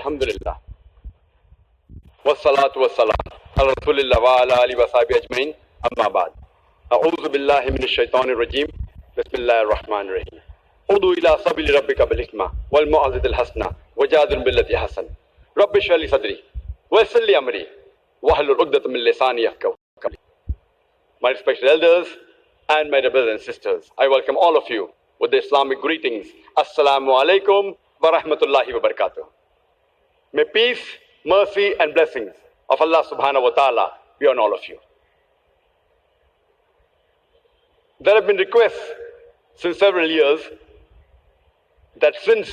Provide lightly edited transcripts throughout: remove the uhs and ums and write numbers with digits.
Alhamdulillah. Wassalatu wassalam ala Rasulillah wa ala alihi wa sahbihi ajmain. Amma ba'd. A'udhu billahi minash shaitanir rajim. Bismillahir rahmanir rahim. Udu ila sabili rabbika bil hikmah wal mau'izatil hasana wajadil billati hasan. Rabbi shrah li sadri wa yassir li amri wahlul 'uqdatam min lisani yafqahu qawli. My respected elders and my brothers and sisters, I welcome all of you with the Islamic greetings. Assalamu alaikum wa rahmatullahi wa barakatuh. May peace, mercy and blessings of Allah subhanahu wa ta'ala be on all of you. There have been requests since several years that since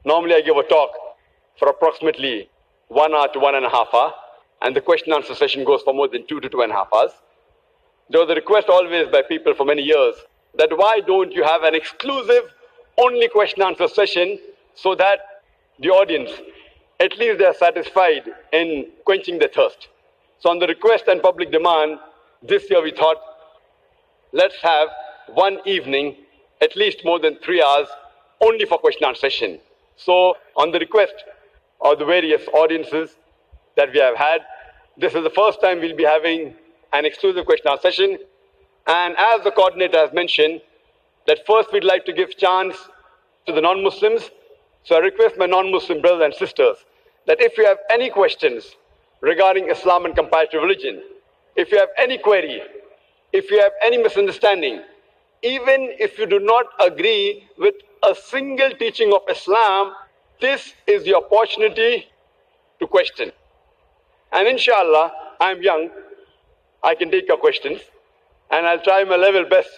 normally I give a talk for approximately 1 hour to 1.5 hours, and the question and answer session goes for more than 2 to 2.5 hours, there was a request always by people for many years that why don't you have an exclusive only question and answer session so that the audience, at least they are satisfied in quenching their thirst. So on the request and public demand, this year we thought, let's have one evening, at least more than 3 hours, only for question and answer session. So on the request of the various audiences that we have had, this is the first time we'll be having an exclusive question and answer session. And as the coordinator has mentioned, that first we'd like to give chance to the non-Muslims. So I request my non-Muslim brothers and sisters that if you have any questions regarding Islam and comparative religion, if you have any query, if you have any misunderstanding, even if you do not agree with a single teaching of Islam, this is the opportunity to question. And inshallah, I'm young, I can take your questions, and I'll try my level best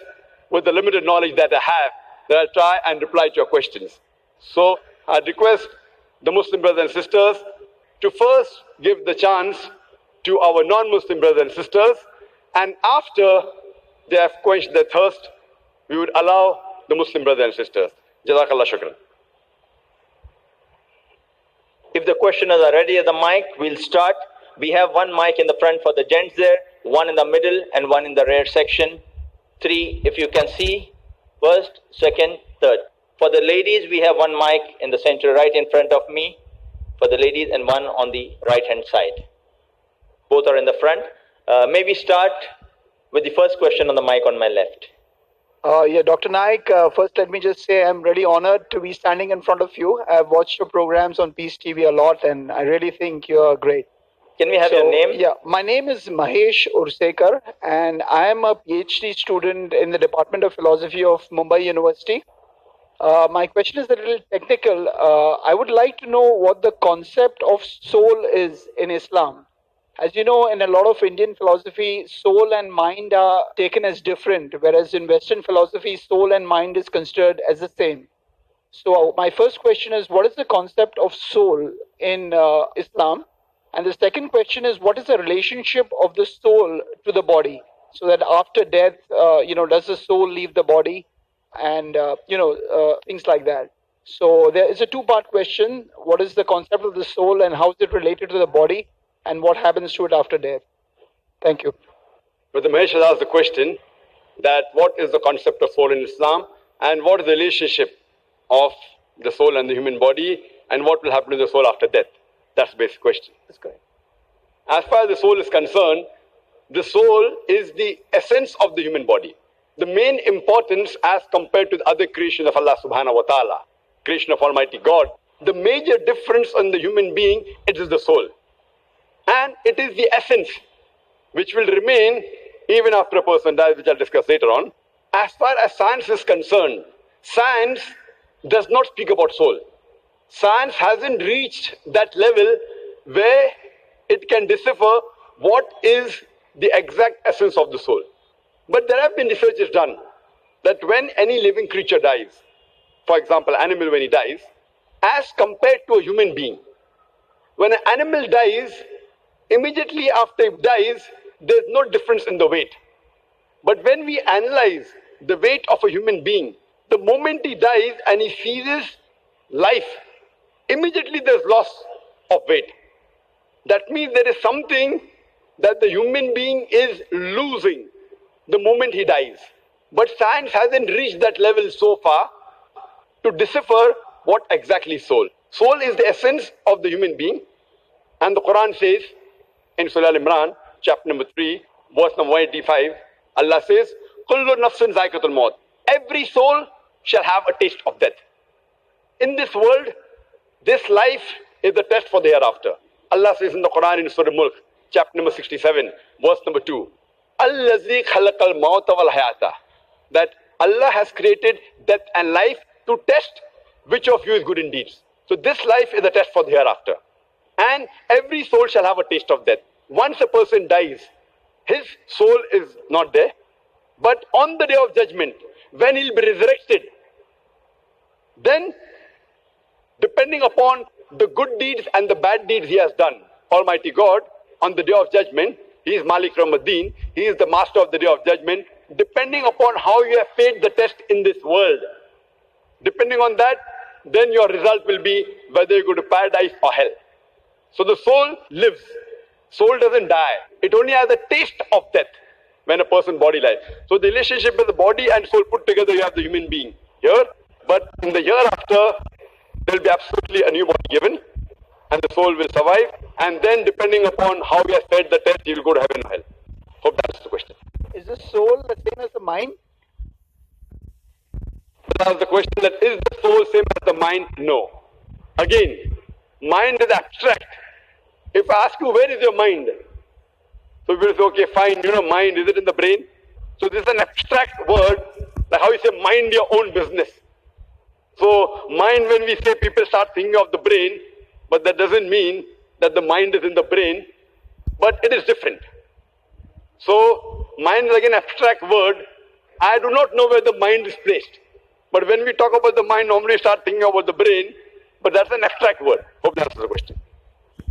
with the limited knowledge that I have, that I'll try and reply to your questions. So I request the Muslim brothers and sisters to first give the chance to our non-Muslim brothers and sisters, and after they have quenched their thirst, we would allow the Muslim brothers and sisters. Jazakallah shukran. If the questioners are ready at the mic, we'll start. We have one mic in the front for the gents there, one in the middle and one in the rear section. 3, if you can see, first, second, third. For the ladies, we have one mic in the center right in front of me for the ladies and one on the right hand side. Both are in the front. Maybe start with the first question on the mic on my left. Yeah, Dr. Naik, first let me just say I'm really honored to be standing in front of you. I've watched your programs on Peace TV a lot and I really think you're great. Can we have your name? Yeah, my name is Mahesh Ursekar and I am a PhD student in the Department of Philosophy of Mumbai University. My question is a little technical. I would like to know what the concept of soul is in Islam. As you know, in a lot of Indian philosophy, soul and mind are taken as different, whereas in Western philosophy, soul and mind is considered as the same. So my first question is, what is the concept of soul in Islam? And the second question is, what is the relationship of the soul to the body? So that after death, does the soul leave the body? And, things like that. So there is a two-part question. What is the concept of the soul and how is it related to the body? And what happens to it after death? Thank you. Brother Mahesh has asked the question that what is the concept of soul in Islam and what is the relationship of the soul and the human body and what will happen to the soul after death? That's the basic question. That's correct. As far as the soul is concerned, the soul is the essence of the human body. The main importance as compared to the other creation of Allah subhanahu wa ta'ala, creation of Almighty God, the major difference in the human being, it is the soul. And it is the essence which will remain even after a person dies, which I'll discuss later on. As far as science is concerned, science does not speak about soul. Science hasn't reached that level where it can decipher what is the exact essence of the soul. But there have been researches done that when any living creature dies, for example, animal when he dies, as compared to a human being, when an animal dies, immediately after it dies, there's no difference in the weight. But when we analyze the weight of a human being, the moment he dies and he ceases life, immediately there's loss of weight. That means there is something that the human being is losing the moment he dies. But science hasn't reached that level so far to decipher what exactly is soul. Soul is the essence of the human being. And the Quran says in Surah Al-Imran, chapter number 3, verse number 185, Allah says, Kullu nafsin zaikatul maut. Every soul shall have a taste of death. In this world, this life is the test for the hereafter. Allah says in the Quran in Surah Mulk, chapter number 67, verse number 2, Allazi khalaqal mauta wal hayata. That Allah has created death and life to test which of you is good in deeds. So this life is a test for the hereafter. And every soul shall have a taste of death. Once a person dies, his soul is not there. But on the day of judgment, when he'll be resurrected, then depending upon the good deeds and the bad deeds he has done, Almighty God, on the day of judgment, He is Malik Ramaddin, He is the master of the day of judgment, depending upon how you have failed the test in this world. Depending on that, then your result will be whether you go to paradise or hell. So the soul lives. Soul doesn't die. It only has a taste of death when a person's body lies. So the relationship with the body and soul put together, you have the human being here. But in the hereafter, there will be absolutely a new body given, and the soul will survive. And then, depending upon how he has failed the test, he will go to heaven or hell. Hope that answers the question. Is the soul the same as the mind? That's the question, that is the soul same as the mind? No. Again, mind is abstract. If I ask you, where is your mind? So you will say, okay, fine, mind, is it in the brain? So this is an abstract word, like how you say, mind your own business. So mind, when we say, people start thinking of the brain, but that doesn't mean that the mind is in the brain, but it is different. So mind is like an abstract word. I do not know where the mind is placed. But when we talk about the mind, normally we start thinking about the brain, but that's an abstract word. Hope that answers the question.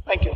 Thank you.